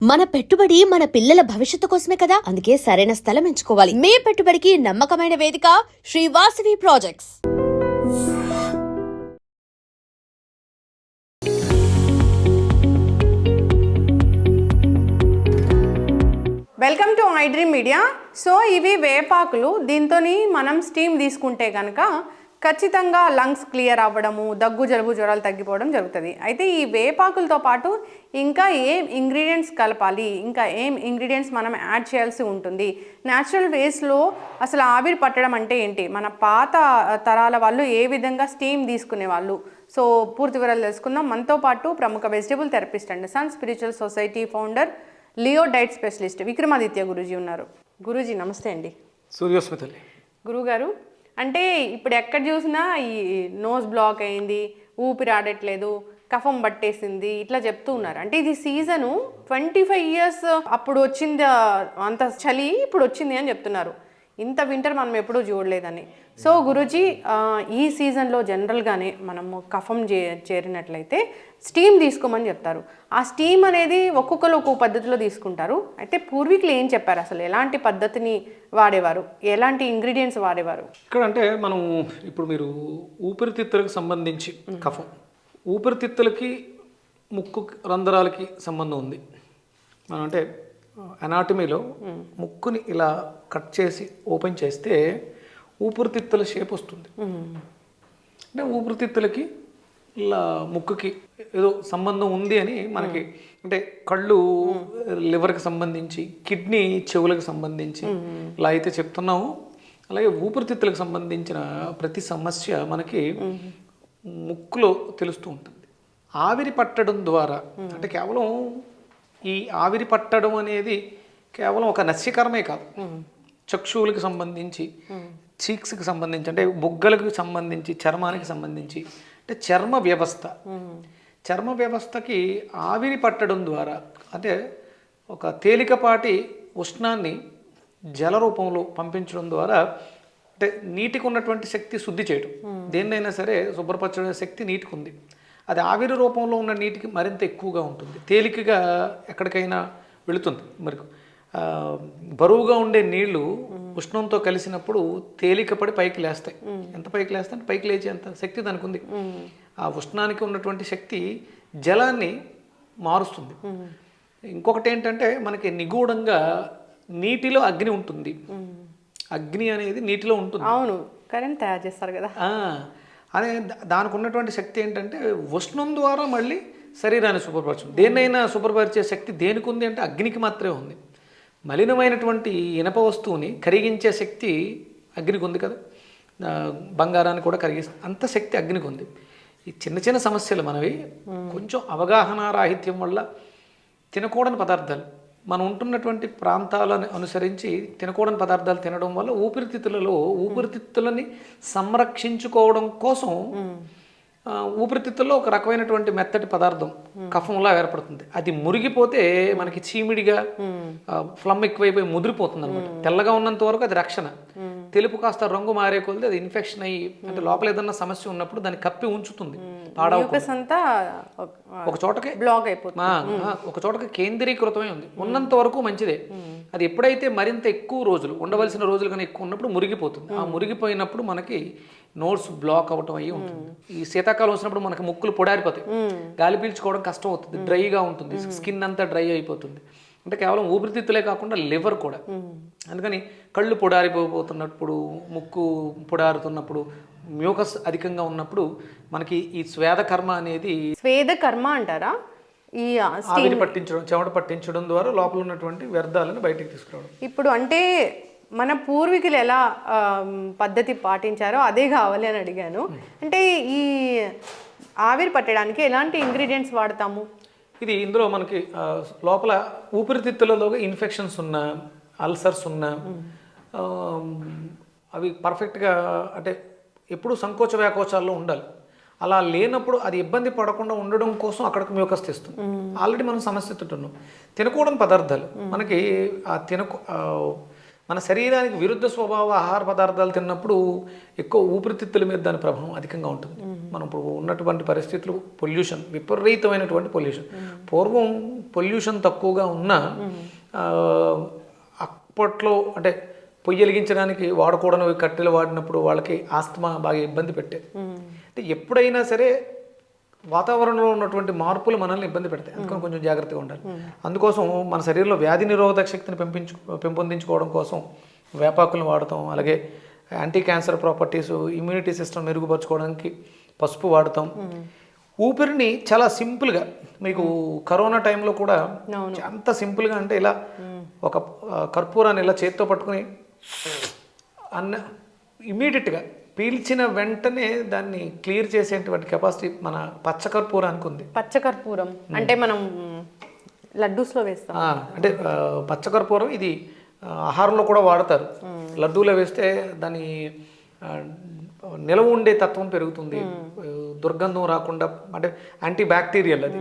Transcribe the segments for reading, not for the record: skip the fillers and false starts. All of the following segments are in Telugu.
మన పెట్టుబడి మన పిల్లల భవిష్యత్తు కోసమే కదా, అందుకే సరైన స్థలం ఎంచుకోవాలి. మీ పెట్టుబడికి నమ్మకమైన వేదిక Shri Vasavi projects. Welcome to I dream media. So ఇవి వేపాకులు. దీంతో మనం స్టీమ్ తీసుకుంటే కనుక ఖచ్చితంగా లంగ్స్ క్లియర్ అవ్వడము, దగ్గు జలుబు జ్వరాలు తగ్గిపోవడం జరుగుతుంది. అయితే ఈ వేపాకులతో పాటు ఇంకా ఏం ఇంగ్రీడియంట్స్ కలపాలి, ఇంకా ఏం ఇంగ్రీడియంట్స్ మనం యాడ్ చేయాల్సి ఉంటుంది, న్యాచురల్ వేస్లో అసలు ఆవిరి పట్టడం అంటే ఏంటి, మన పాత తరాల వాళ్ళు ఏ విధంగా స్టీమ్ తీసుకునే వాళ్ళు, సో పూర్తి వివరాలు తెలుసుకుందాం. మనతో పాటు ప్రముఖ vegetable therapist and son spiritual society founder, Leo diet specialist Vikramaditya Guruji ఉన్నారు. గురూజీ నమస్తే అండి. సూర్యోస్మితల్లి గురువుగారు, అంటే ఇప్పుడు ఎక్కడ చూసినా ఈ నోస్ బ్లాక్ అయింది, ఊపిరి ఆడట్లేదు, కఫం పట్టేసింది, ఇట్లా చెప్తూ ఉన్నారు. అంటే ఇది సీజను 25 years అప్పుడు వచ్చింది అంత చలి ఇప్పుడు వచ్చింది అని చెప్తున్నారు. ఇంత వింటర్ మనం ఎప్పుడూ చూడలేదని. సో గురూజీ, ఈ సీజన్లో జనరల్గానే మనము కఫం చేరినట్లయితే స్టీమ్ తీసుకోమని చెప్తారు. ఆ స్టీమ్ అనేది ఒక్కొక్కరు ఒక్కొక్క పద్ధతిలో తీసుకుంటారు. అయితే పూర్వీకులు ఏం చెప్పారు, అసలు ఎలాంటి పద్ధతిని వాడేవారు, ఎలాంటి ఇంగ్రీడియంట్స్ వాడేవారు? ఇక్కడ అంటే మనం ఇప్పుడు మీరు ఊపిరితిత్తులకు సంబంధించి కఫం, ఊపిరితిత్తులకి ముక్కు రంధ్రాలకి సంబంధం ఉంది. మనం అంటే అనాటమీలో ముక్కుని ఇలా కట్ చేసి ఓపెన్ చేస్తే ఊపిరితిత్తుల షేప్ వస్తుంది. అంటే ఊపిరితిత్తులకి ఇలా ముక్కుకి ఏదో సంబంధం ఉంది అని మనకి, అంటే కళ్ళు లివర్కి సంబంధించి, కిడ్నీ చెవులకు సంబంధించి ఇలా అయితే చెప్తున్నాము. అలాగే ఊపిరితిత్తులకు సంబంధించిన ప్రతి సమస్య మనకి ముక్కులో తెలుస్తూ ఉంటుంది. ఆవిరి పట్టడం ద్వారా, అంటే కేవలం ఈ ఆవిరి పట్టడం అనేది కేవలం ఒక నస్యకరమే కాదు, చక్షువులకు సంబంధించి, చీక్స్కి సంబంధించి, అంటే బుగ్గలకు సంబంధించి, చర్మానికి సంబంధించి, అంటే చర్మ వ్యవస్థకి ఆవిరి పట్టడం ద్వారా, అంటే ఒక తేలికపాటి ఉష్ణాన్ని జల రూపంలో పంపించడం ద్వారా, అంటే నీటికి ఉన్నటువంటి శక్తి శుద్ధి చేయడం, దేన్నైనా సరే శుభ్రపరచడం శక్తి నీటికి ఉంది. అది ఆవిరి రూపంలో ఉన్న నీటికి మరింత ఎక్కువగా ఉంటుంది, తేలికగా ఎక్కడికైనా వెళుతుంది. మరి బరువుగా ఉండే నీళ్లు ఉష్ణంతో కలిసినప్పుడు తేలికపడి పైకి లేస్తాయి. ఎంత పైకి లేస్తాయి, పైకి లేచే అంత శక్తి దానికి ఉంది. ఆ ఉష్ణానికి ఉన్నటువంటి శక్తి జలాన్ని మారుస్తుంది. ఇంకొకటి ఏంటంటే, మనకి నిగూఢంగా నీటిలో అగ్ని ఉంటుంది. అగ్ని అనేది నీటిలో ఉంటుంది. అవును, కరెంట్ తయారు చేస్తారు కదా. అదే దానికి ఉన్నటువంటి శక్తి ఏంటంటే, ఉష్ణం ద్వారా మళ్ళీ శరీరాన్ని శుభ్రపరచడం. దేన్నైనా శుభ్రపరిచే శక్తి దేనికి ఉంది అంటే అగ్నికి మాత్రమే ఉంది. మలినమైనటువంటి ఇనప వస్తువుని కరిగించే శక్తి అగ్నికి ఉంది కదా, బంగారాన్ని కూడా కరిగిస్తుంది, అంత శక్తి అగ్నికి ఉంది. ఈ చిన్న చిన్న సమస్యలు మనవి కొంచెం అవగాహన రాహిత్యం వల్ల తినకూడని పదార్థాలు, మనం ఉంటున్నటువంటి ప్రాంతాలను అనుసరించి తినకూడని పదార్థాలు తినడం వల్ల ఊపిరితిత్తులని సంరక్షించుకోవడం కోసం ఊపిరితిత్తుల్లో ఒక రకమైనటువంటి మెత్తటి పదార్థం కఫంలా ఏర్పడుతుంది. అది మురిగిపోతే మనకి చీమిడిగా ఫ్లమ్ ఎక్కువైపోయి ముదిరిపోతుంది అనమాట. తెల్లగా ఉన్నంత వరకు అది రక్షణ, తెలుపు కాస్త రంగు మారే కొలిది అది ఇన్ఫెక్షన్ అయ్యి, అంటే లోపల ఏదన్నా సమస్య ఉన్నప్పుడు దాన్ని కప్పి ఉంచుతుంది, అంతా ఒక చోటకి బ్లాక్ అయిపోతుంది, ఒక చోటకి కేంద్రీకృతమై ఉంది. ఉన్నంత వరకు మంచిదే. అది ఎప్పుడైతే మరింత ఎక్కువ రోజులు, ఉండవలసిన రోజులు కన్నా ఎక్కువ ఉన్నప్పుడు మురిగిపోతుంది. ఆ మురిగిపోయినప్పుడు మనకి నోట్స్ బ్లాక్ అవటం అయ్యి ఉంటుంది. ఈ శీతాకాలం వచ్చినప్పుడు మనకి ముక్కులు పొడారిపోతాయి, గాలి పీల్చుకోవడం కష్టం అవుతుంది, డ్రైగా ఉంటుంది, స్కిన్ అంతా డ్రై అయిపోతుంది. అంటే కేవలం ఊపిరితిత్తులే కాకుండా లివర్ కూడా. అందుకని కళ్ళు పొడారిపోతున్నప్పుడు, ముక్కు పొడారుతున్నప్పుడు, మ్యూకస్ అధికంగా ఉన్నప్పుడు మనకి ఈ స్వేద కర్మ అనేది, స్వేద కర్మ అంటారా, ఈ ఆవిరి పట్టించడం, చెమట పట్టించడం ద్వారా లోపల ఉన్నటువంటి వ్యర్థాలను బయటికి తీసుకురావడం. ఇప్పుడు అంటే మన పూర్వీకులు ఎలా పద్ధతి పాటించారో అదే కావాలి అని అడిగాను. అంటే ఈ ఆవిరి పట్టడానికి ఎలాంటి ఇంగ్రీడియంట్స్ వాడతాము? ఇది ఇందులో మనకి లోపల ఊపిరితిత్తులలో ఇన్ఫెక్షన్స్ ఉన్నా, అల్సర్స్ ఉన్నా, అవి పర్ఫెక్ట్గా, అంటే ఎప్పుడు సంకోచ వ్యాకోచాల్లో ఉండాలి. అలా లేనప్పుడు అది ఇబ్బంది పడకుండా ఉండడం కోసం అక్కడికి మ్యూకస్ తెస్తుంది. ఆల్రెడీ మనం సమస్య తింటున్నాం. తినకూడని పదార్థాలు మనకి మన శరీరానికి విరుద్ధ స్వభావ ఆహార పదార్థాలు తిన్నప్పుడు ఎక్కువ ఊపిరితిత్తుల మీద దాని ప్రభావం అధికంగా ఉంటుంది. మనం ఇప్పుడు ఉన్నటువంటి పరిస్థితులు పొల్యూషన్, విపరీతమైనటువంటి పొల్యూషన్. పూర్వం పొల్యూషన్ తక్కువగా ఉన్న అప్పట్లో అంటే పొయ్యి వెలిగించడానికి వాడకూడని కట్టెలు వాడినప్పుడు వాళ్ళకి ఆస్తమా బాగా ఇబ్బంది పెట్టేది. అంటే ఎప్పుడైనా సరే వాతావరణంలో ఉన్నటువంటి మార్పులు మనల్ని ఇబ్బంది పెడతాయి, అందుకని కొంచెం జాగ్రత్తగా ఉండాలి. అందుకోసం మన శరీరంలో వ్యాధి నిరోధక శక్తిని పెంపొందించుకోవడం కోసం వేపాకులను వాడతాం. అలాగే anti cancer properties, immunity system మెరుగుపరచుకోవడానికి పసుపు వాడతాం. ఊపిరిని చాలా సింపుల్గా, మీకు కరోనా టైంలో కూడా ఎంత సింపుల్గా అంటే ఇలా ఒక కర్పూరాన్ని ఇలా చేతితో పట్టుకుని ఇమీడియట్గా పీల్చిన వెంటనే దాన్ని క్లియర్ చేసేటువంటి కెపాసిటీ మన పచ్చకర్పూరానికి ఉంది. పచ్చకర్పూరం అంటే మనం లడ్డూస్లో వేస్తాం. అంటే పచ్చకర్పూరం ఇది ఆహారంలో కూడా వాడతారు. లడ్డూలో వేస్తే దాని నిలవ ఉండే తత్వం పెరుగుతుంది, దుర్గంధం రాకుండా, అంటే యాంటీ బ్యాక్టీరియల్, అది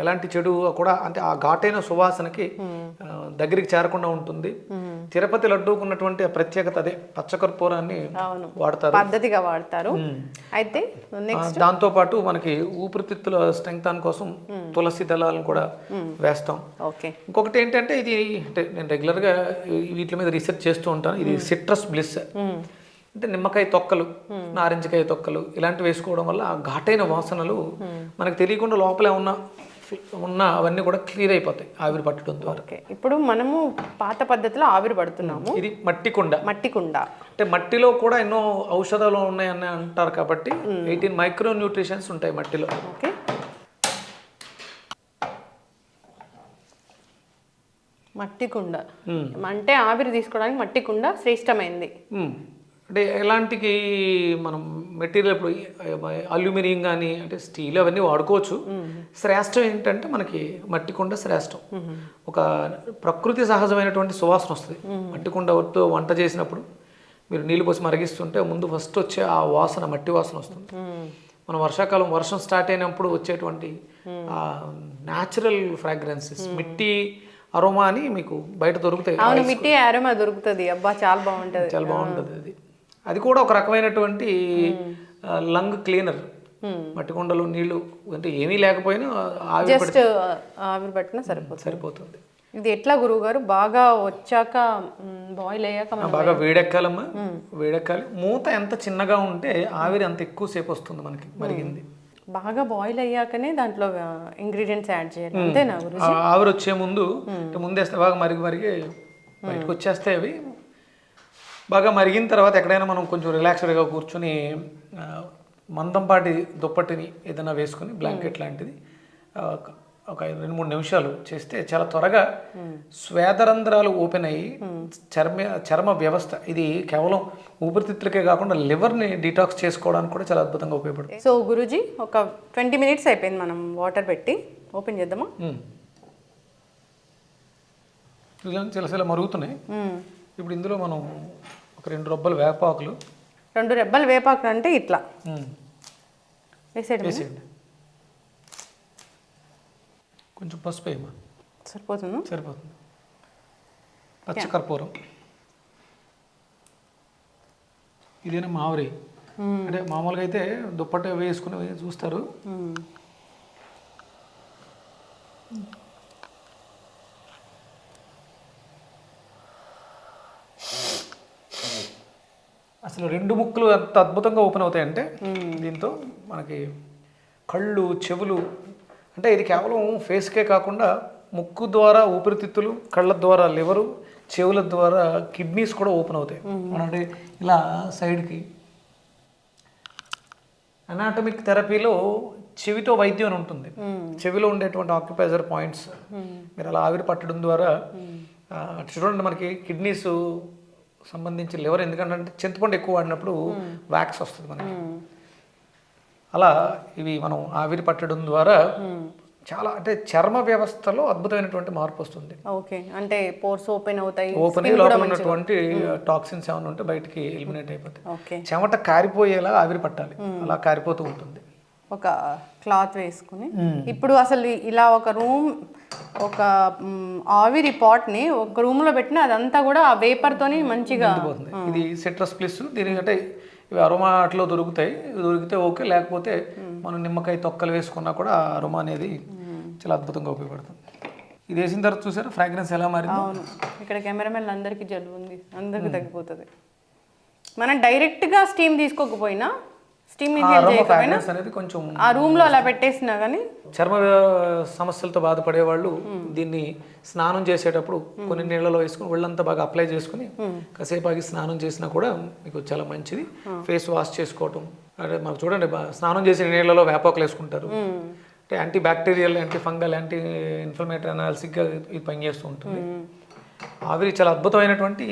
ఎలాంటి చెడు కూడా అంటే ఆ ఘాటైన సువాసనకి దగ్గరికి చేరకుండా ఉంటుంది. తిరుపతి లడ్డూకు ఉన్నటువంటి ప్రత్యేకత అదే, పచ్చకర్పూరాన్ని వాడతారు, పద్ధతిగా వాడతారు. అయితే దాంతో పాటు మనకి ఊపిరితిత్తుల స్ట్రెంగ్త్ కోసం తులసి దళాలను కూడా వేస్తాం. ఇంకొకటి ఏంటంటే ఇది, అంటే నేను రెగ్యులర్గా వీటి మీద రీసెర్చ్ చేస్తూ ఉంటాను. ఇది సిట్రస్ బ్లిస్, అంటే నిమ్మకాయ తొక్కలు, నారింజకాయ తొక్కలు ఇలాంటివి వేసుకోవడం వల్ల ఆ ఘాటైన వాసనలు మనకు తెలియకుండా లోపల ఉన్న అవన్నీ కూడా క్లియర్ అయిపోతాయి ఆవిరి పట్టడం ద్వారా. ఇప్పుడు మనము పాత పద్ధతిలో ఆవిరి పడుతున్నాము. ఇది మట్టి కుండ. అంటే మట్టిలో కూడా ఎన్నో ఔషధాలు ఉన్నాయని అంటారు కాబట్టి 18 మైక్రో న్యూట్రిషన్స్ ఉంటాయి మట్టిలో. మట్టి కుండ అంటే ఆవిరి తీసుకోవడానికి మట్టి కుండ శ్రేష్టమైంది. అంటే ఎలాంటికి మనం మెటీరియల్ ఇప్పుడు అల్యూమినియం కానీ అంటే స్టీల్ అవన్నీ వాడుకోవచ్చు. శ్రేష్టం ఏంటంటే మనకి మట్టి కుండ శ్రేష్టం. ఒక ప్రకృతి సహజమైనటువంటి సువాసన వస్తుంది మట్టి కుండతో వంట చేసినప్పుడు. మీరు నీళ్ళు పోసి మరిగిస్తుంటే ముందు ఫస్ట్ వచ్చే ఆ వాసన మట్టి వాసన వస్తుంది. మనం వర్షాకాలం వర్షం స్టార్ట్ అయినప్పుడు వచ్చేటువంటి న్యాచురల్ ఫ్రాగ్రెన్సెస్, మిట్టి అరోమా అని మీకు బయట దొరుకుతాయి. మిట్టి అరోమా దొరుకుతుంది. అబ్బా చాలా బాగుంటుంది, చాలా బాగుంటుంది. అది కూడా ఒక రకమైనటువంటి లంగ్ క్లీనర్. మట్టి కుండలో నీళ్లు అంటే ఏమీ లేకపోయినా ఆవిరి పట్టినా సరిపోతుంది. ఇది ఎట్లా గురువు గారు బాగా వచ్చాక బాయిల్ అయ్యాక బాగా వేడెక్కాలమ్మా, వేడెక్కాలి. మూత ఎంత చిన్నగా ఉంటే ఆవిరి అంత ఎక్కువసేపు వస్తుంది మనకి మరిగింది. బాగా బాయిల్ అయ్యాకనే దాంట్లో ఇంగ్రీడియంట్స్ యాడ్ చేయాలి, అంతేనా గురుజీ? ఆవిరి వచ్చే ముందేస్తే బాగా మరిగి బయటకు వచ్చేస్తాయి. అవి బాగా మరిగిన తర్వాత ఎక్కడైనా మనం కొంచెం రిలాక్స్డ్గా కూర్చొని మందంపాటి దుప్పటిని ఏదైనా వేసుకుని బ్లాంకెట్ లాంటిది ఒక 2-3 నిమిషాలు చేస్తే చాలా త్వరగా స్వేదరంధ్రాలు ఓపెన్ అయ్యి చర్మ వ్యవస్థ, ఇది కేవలం ఊపిరితిత్తులకే కాకుండా లివర్ని డిటాక్స్ చేసుకోవడానికి కూడా చాలా అద్భుతంగా ఉపయోగపడుతుంది. సో గురూజీ ఒక 20 minutes అయిపోయింది, మనం వాటర్ పెట్టి ఓపెన్ చేద్దామా? చిలసిల మరుగుతున్నాయి. ఇప్పుడు ఇందులో మనం ఒక 2 రెబ్బలు వేపాకులు. 2 రెబ్బలు వేపాకులు అంటే ఇట్లా వేసేయండి. కొంచెం పసుపు వేయమా, సరిపోతుంది. పచ్చకర్పూరం, ఇదేనా మామిరి, అంటే మామూలుగా అయితే దుప్పటి వేసుకుని చూస్తారు. అసలు 2 ముక్కులు ఎంత అద్భుతంగా ఓపెన్ అవుతాయంటే దీంతో మనకి కళ్ళు, చెవులు, అంటే ఇది కేవలం ఫేస్కే కాకుండా ముక్కు ద్వారా ఊపిరితిత్తులు, కళ్ళ ద్వారా లివరు, చెవుల ద్వారా కిడ్నీస్ కూడా ఓపెన్ అవుతాయి. అంటే ఇలా సైడ్కి అనాటమిక్ థెరపీలో చెవితో వైద్యం అని ఉంటుంది. చెవిలో ఉండేటువంటి ఆక్యుపైజర్ పాయింట్స్ మీరు అలా ఆవిరి పట్టడం ద్వారా చూడండి, మనకి కిడ్నీస్ సంబంధించి లివర్, ఎందుకంటే చింతపండు ఎక్కువ వాడినప్పుడు వ్యాక్స్ వస్తుంది మనకి. అలా ఇవి మనం ఆవిరి పట్టడం ద్వారా చాలా, అంటే చర్మ వ్యవస్థలో అద్భుతమైనటువంటి మార్పు వస్తుంది. ఓకే, అంటే పోర్స్ ఓపెన్ అవుతాయి, ఓపెన్ అయ్యి లోపల ఉన్నటువంటి టాక్సిన్స్ ఏమైనా ఉంటే బయటికి ఎలిమినేట్ అయిపోతాయి. చెమట కారిపోయేలా ఆవిరి పట్టాలి, అలా కారిపోతూ ఉంటుంది. ఒక క్లాత్ వేసుకుని ఇప్పుడు అసలు ఇలా ఒక రూమ్ ఒక ఆవిరి పాట్ని ఒక రూమ్లో పెట్టిన అదంతా కూడా ఆ వేపర్తోని మంచిగా పోతుంది. ఇది సిట్రస్ ప్లస్ దీనికంటే ఇవి అరోమా అట్లో దొరికితే ఓకే, లేకపోతే మనం నిమ్మకాయ తొక్కలు వేసుకున్నా కూడా ఆ అరోమా అనేది చాలా అద్భుతంగా ఉపయోగపడుతుంది. ఇది వేసిన తర్వాత చూసారా ఫ్రాగ్రెన్స్ ఎలా మారింది? అవును, ఇక్కడ కెమెరామెన్ అందరికీ జలుబు ఉంది, అందరికీ తగ్గిపోతుంది. మనం డైరెక్ట్గా స్టీమ్ తీసుకోకపోయినా స్టీమ్ అనేది కొంచెం ఆ రూమ్లో అలా పెట్టేసినా కానీ చర్మ సమస్యలతో బాధపడే వాళ్ళు దీన్ని స్నానం చేసేటప్పుడు కొన్ని నీళ్ళలో వేసుకుని ఒళ్ళంతా బాగా అప్లై చేసుకుని కాసేపు ఆగి స్నానం చేసినా కూడా మీకు చాలా మంచిది. ఫేస్ వాష్ చేసుకోవటం అంటే మాకు చూడండి, స్నానం చేసిన నీళ్ళలో వేపాకులు వేసుకుంటారు. అంటే anti bacterial, anti fungal, anti inflammatory అనాలిసిక్గా ఇది పనిచేస్తూ ఉంటుంది. ఆవిరి చాలా అద్భుతమైనటువంటి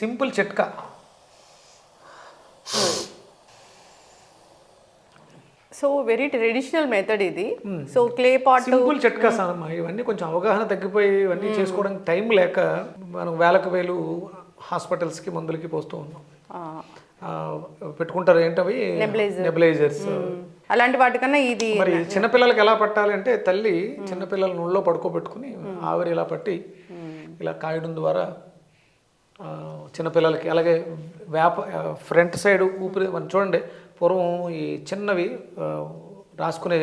సింపుల్ చిట్కా. సో వెరీ ట్రెడిషనల్ మెథడ్ ఇది. సో క్లే పాట్ సింపుల్ చిట్కా సార్. ఇవన్నీ కొంచెం అవగాహన తగ్గిపోయి ఇవన్నీ చేసుకోవడానికి టైం లేక మనం వేలకు వేలు హాస్పిటల్స్కి మందులకి పోస్తూ ఉన్నాం. పెట్టుకుంటారు ఏంటవి నెబులైజర్స్. అలాంటి వాటికన్నా ఇది మరి చిన్నపిల్లలకి ఎలా పట్టాలి అంటే తల్లి చిన్నపిల్లల నూళ్ళో పడుకోబెట్టుకుని ఆవిరి ఇలా పట్టి ఇలా కాయడం ద్వారా చిన్నపిల్లలకి, అలాగే ఫ్రంట్ సైడ్ ఊపిరి మనం చూడండి పూర్వం ఈ చిన్నవి రాసుకునే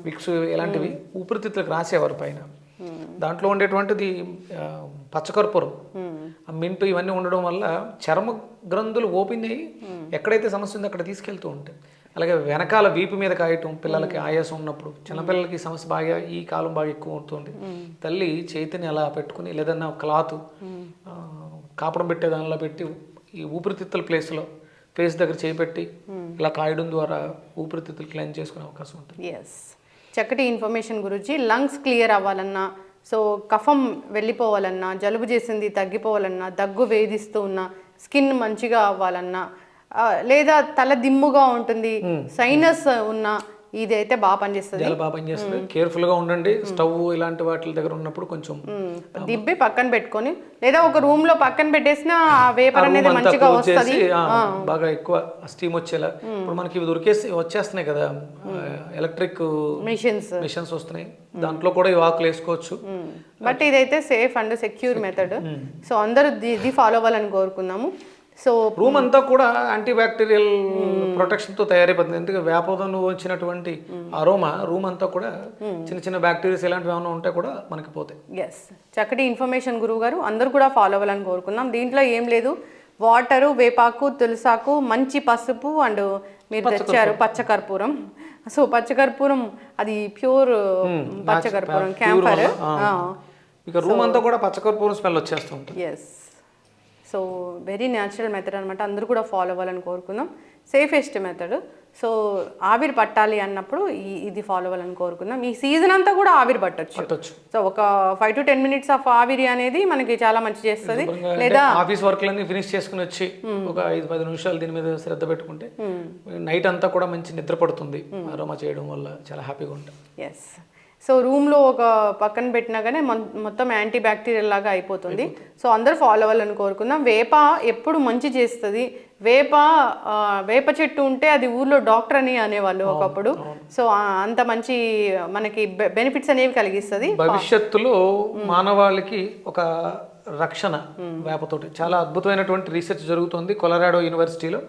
విక్స్ ఇలాంటివి ఊపిరితిత్తులకు రాసేవారు పైన. దాంట్లో ఉండేటువంటిది పచ్చకర్పూరం, మింటు ఇవన్నీ ఉండడం వల్ల చర్మ గ్రంథులు ఓపెన్ అయ్యి ఎక్కడైతే సమస్య ఉందో అక్కడ తీసుకెళ్తూ ఉంటాయి. అలాగే వెనకాల వీపు మీద కాయటం, పిల్లలకి ఆయాసం ఉన్నప్పుడు, చిన్నపిల్లలకి సమస్య బాగా ఈ కాలం బాగా ఎక్కువ అవుతుంది. తల్లి చేతిని అలా పెట్టుకుని లేదన్నా క్లాత్ కాపడం పెట్టే దానిలో పెట్టి ఈ ఊపిరితిత్తుల ప్లేస్లో ఫేస్ దగ్గర చేపెట్టి ఇలా కాయడం ద్వారా ఊపిరితిత్తులు క్లీన్ చేసుకునే అవకాశం ఉంటుంది. ఎస్, చక్కటి ఇన్ఫర్మేషన్ గురించి. లంగ్స్ క్లియర్ అవ్వాలన్నా, సో కఫం వెళ్ళిపోవాలన్నా, జలుబు చేసింది తగ్గిపోవాలన్నా, దగ్గు వేధిస్తూ ఉన్న స్కిన్ మంచిగా అవ్వాలన్నా, లేదా తల దిమ్ముగా ఉంటుంది, సైనస్ ఉన్న, ఇదైతే బాగా పనిచేస్తుంది. చాలా బాగా పనిచేస్తుంది. కేర్ఫుల్గా ఉండండి. స్టవ్ ఇలాంటి వాటి దగ్గర ఉన్నప్పుడు కొంచెం దిబ్బి పక్కన పెట్టుకొని లేదా ఒక రూమ్ లో పక్కన పెట్టేసిన ఆ వేపర్ అనేది మంచిగా వస్తుంది. బాగా ఎక్కువ స్టీమ్ వచ్చేలా. ఇప్పుడు మనకి ఇవి వచ్చేస్తున్నాయి కదా ఎలక్ట్రిక్ మిషన్స్ వస్తున్నాయి, దాంట్లో కూడా ఈ ఆకులు వేసుకోవచ్చు. బట్ ఇదైతే safe and secure method. So అందరూ ఇది ఫాలో అవ్వాలని కోరుకున్నాము. సో రూమ్ అంతా కూడా యాంటీ బ్యాక్టీరియల్ ప్రొటెక్షన్తో తయారైపోతుంది. ఎందుకంటే వేపదను వచ్చినటువంటి అరోమా రూమ్ అంతా కూడా చిన్న చిన్న బ్యాక్టీరియాస్ ఇలాంటివి ఏమైనా ఉంటే కూడా మనకి పోతాయి. ఎస్, చక్కటి ఇన్ఫర్మేషన్ గురువు గారు. అందరూ కూడా ఫాలో అవ్వాలని కోరుకుందాం. దీంట్లో ఏం లేదు, వాటరు, వేపాకు, తులసాకు, మంచి పసుపు అండ్ మీరు తెచ్చారు పచ్చకర్పూరం. సో పచ్చకర్పూరం అది ప్యూర్ పచ్చకర్పూరం క్యాంపర్. ఇక రూమ్ అంతా కూడా పచ్చకర్పూరం స్మెల్ వచ్చేస్తూ ఉంటుంది. Yes, so very natural method అనమాట. అందరూ కూడా ఫాలో అవ్వాలని కోరుకుందాం. Safest method. సో ఆవిరి పట్టాలి అన్నప్పుడు ఇది ఫాలో అవ్వాలని కోరుకుందాం. ఈ సీజన్ అంతా కూడా ఆవిరి పట్టొచ్చు. సో ఒక 5 to 10 minutes ఆఫ్ ఆవిరి అనేది మనకి చాలా మంచి చేస్తుంది. లేదా ఆఫీస్ వర్క్లన్నీ ఫినిష్ చేసుకుని వచ్చి ఒక 5-10 నిమిషాలు దీని మీద శ్రద్ధ పెట్టుకుంటే నైట్ అంతా కూడా మంచి నిద్ర పడుతుంది. అరోమా చేయడం వల్ల చాలా హ్యాపీగా ఉంటుంది. ఎస్, సో రూమ్లో ఒక పక్కన పెట్టినా కానీ మొత్తం యాంటీ బ్యాక్టీరియల్ లాగా అయిపోతుంది. సో అందరూ ఫాలో అవ్వాలని కోరుకుందాం. వేప ఎప్పుడు మంచి చేస్తుంది. వేప చెట్టు ఉంటే అది ఊర్లో డాక్టర్ అని అనేవాళ్ళు ఒకప్పుడు. సో అంత మంచి మనకి బెనిఫిట్స్ అనేవి కలిగిస్తుంది. భవిష్యత్తులో మానవాళికి ఒక రక్షణ వేపతోటి చాలా అద్భుతమైనటువంటి రీసెర్చ్ జరుగుతుంది కొలరాడో యూనివర్సిటీలో.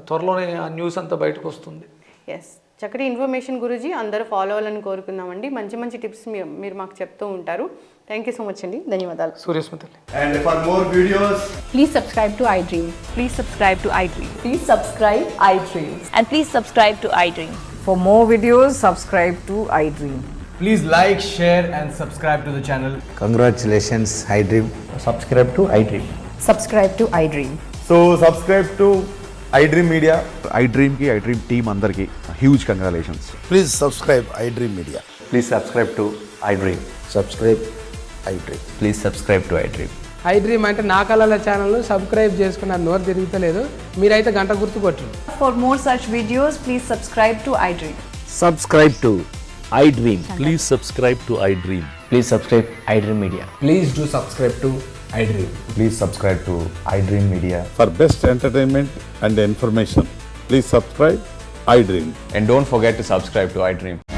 త్వరలోనే ఆ న్యూస్ అంతా బయటకు వస్తుంది. ఎస్, చక్కటి ఇన్ఫర్మేషన్ గురూజీ. అందరూ ఫాలో అవ్వాలని కోరుకుందామండి. మంచి మంచి టిప్స్ మీరు మాకు చెప్తూ ఉంటారు. థ్యాంక్ యూ సో మచ్ అండి. ధన్యవాదాలు. Suryasmita. And for more videos, please subscribe to iDream. Please subscribe to iDream. Please subscribe iDream. And please subscribe to iDream. For more videos, subscribe to iDream. please like, share and subscribe to the channel. Congratulations, iDream. Subscribe to iDream. Subscribe to iDream. So subscribe to iDream Media. iDream team andarki huge congratulations. Please subscribe iDream Media. Please subscribe to iDream. Subscribe iDream. Please subscribe to iDream. iDream అంటే నా కళల ఛానల్ సబ్స్క్రైబ్ చేసుకున్న నోరు తిరుగుతలేదు. మీరైతే గంట గుర్తు కొట్టండి. For more such videos, please subscribe to iDream. Subscribe to iDream. Please subscribe to iDream. Please subscribe iDream Media. Please do subscribe to iDream. Please subscribe to iDream Media. For best entertainment and information, please subscribe And don't forget to subscribe to iDream.